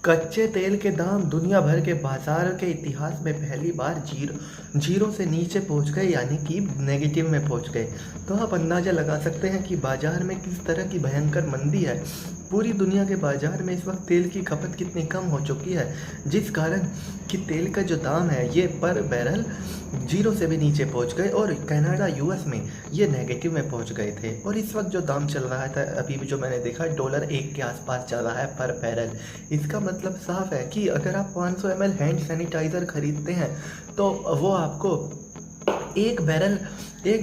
कच्चे तेल के दाम दुनिया भर के बाजार के इतिहास में पहली बार जीरो से नीचे पहुंच गए, यानी कि नेगेटिव में पहुंच गए। तो आप अंदाज़ा लगा सकते हैं कि बाजार में किस तरह की भयंकर मंदी है। पूरी दुनिया के बाजार में इस वक्त तेल की खपत कितनी कम हो चुकी है, जिस कारण कि तेल का जो दाम है ये पर बैरल जीरो से भी नीचे पहुंच गए और कनाडा यूएस में ये नेगेटिव में पहुंच गए थे। और इस वक्त जो दाम चल रहा था, अभी भी जो मैंने देखा, $1 के आसपास चल रहा है पर बैरल। इसका मतलब साफ है कि अगर आप 500 ml हैंड सैनिटाइज़र खरीदते हैं तो वो आपको एक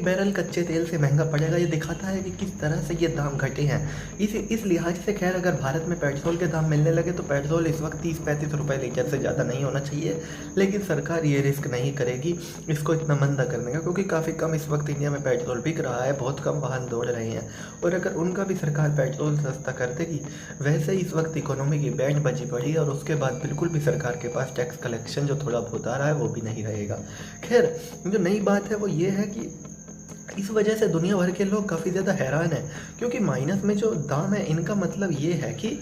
बैरल कच्चे तेल से महंगा पड़ेगा। ये दिखाता है कि किस तरह से ये दाम घटे हैं। इस लिहाज से खैर अगर भारत में पेट्रोल के दाम मिलने लगे तो पेट्रोल इस वक्त 30-35 रुपये लीटर से ज़्यादा नहीं होना चाहिए, लेकिन सरकार ये रिस्क नहीं करेगी इसको इतना मंदा करने का, क्योंकि काफ़ी कम इस वक्त इंडिया में पेट्रोल बिक रहा है, बहुत कम वाहन दौड़ रहे हैं। और अगर उनका भी सरकार पेट्रोल सस्ता कर देगी, वैसे ही इस वक्त इकोनॉमी की बैंड बजी पड़ी है और उसके बाद बिल्कुल भी सरकार के पास टैक्स कलेक्शन जो थोड़ा बहुत आ रहा है वो भी नहीं रहेगा। खैर, जो नई बात है वो ये है कि इस वजह से दुनिया भर के लोग काफ़ी ज़्यादा हैरान हैं, क्योंकि माइनस में जो दाम है इनका मतलब ये है कि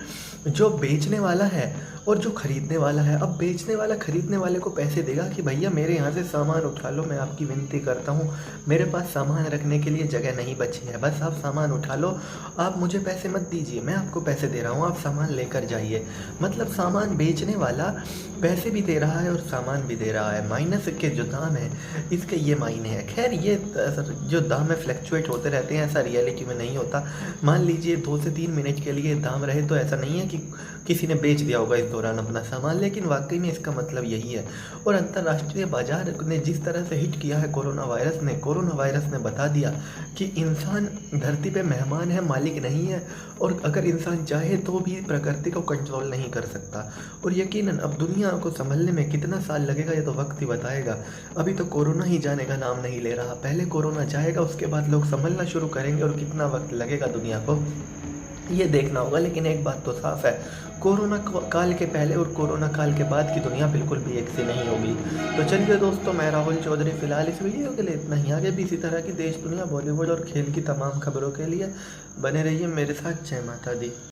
जो बेचने वाला है और जो ख़रीदने वाला है, अब बेचने वाला ख़रीदने वाले को पैसे देगा कि भैया मेरे यहाँ से सामान उठा लो, मैं आपकी विनती करता हूँ, मेरे पास सामान रखने के लिए जगह नहीं बची है, बस आप सामान उठा लो, आप मुझे पैसे मत दीजिए, मैं आपको पैसे दे रहा हूँ, आप सामान लेकर जाइए। मतलब सामान बेचने वाला पैसे भी दे रहा है और सामान भी दे रहा है। माइनस के जो दाम है इसके ये मायने हैं। खैर, ये जो दाम है फ्लैक्चुएट होते रहते हैं, ऐसा रियलिटी में नहीं होता। मान लीजिए 2 से 3 मिनट के लिए दाम रहे तो ऐसा नहीं है कि किसी ने बेच दिया होगा इस दौरान अपना सामान, लेकिन वाकई में इसका मतलब यही है। और अंतर्राष्ट्रीय बाजार ने जिस तरह से हिट किया है कोरोना वायरस ने बता दिया कि इंसान धरती पे मेहमान है, मालिक नहीं है, और अगर इंसान चाहे तो भी प्रकृति को कंट्रोल नहीं कर सकता। और यकीनन अब दुनिया को संभलने में कितना साल लगेगा ये तो वक्त ही बताएगा। अभी तो कोरोना ही जाने का नाम नहीं ले रहा, पहले कोरोना जाएगा उसके बाद लोग संभलना शुरू करेंगे, और कितना वक्त लगेगा दुनिया को ये देखना होगा। लेकिन एक बात तो साफ है, कोरोना काल के पहले और कोरोना काल के बाद की दुनिया बिल्कुल भी एक सी नहीं होगी। तो चलिए दोस्तों, मैं राहुल चौधरी फ़िलहाल इस वीडियो के लिए इतना ही। आगे भी इसी तरह की देश दुनिया, बॉलीवुड और खेल की तमाम खबरों के लिए बने रहिए मेरे साथ। जय माता दी।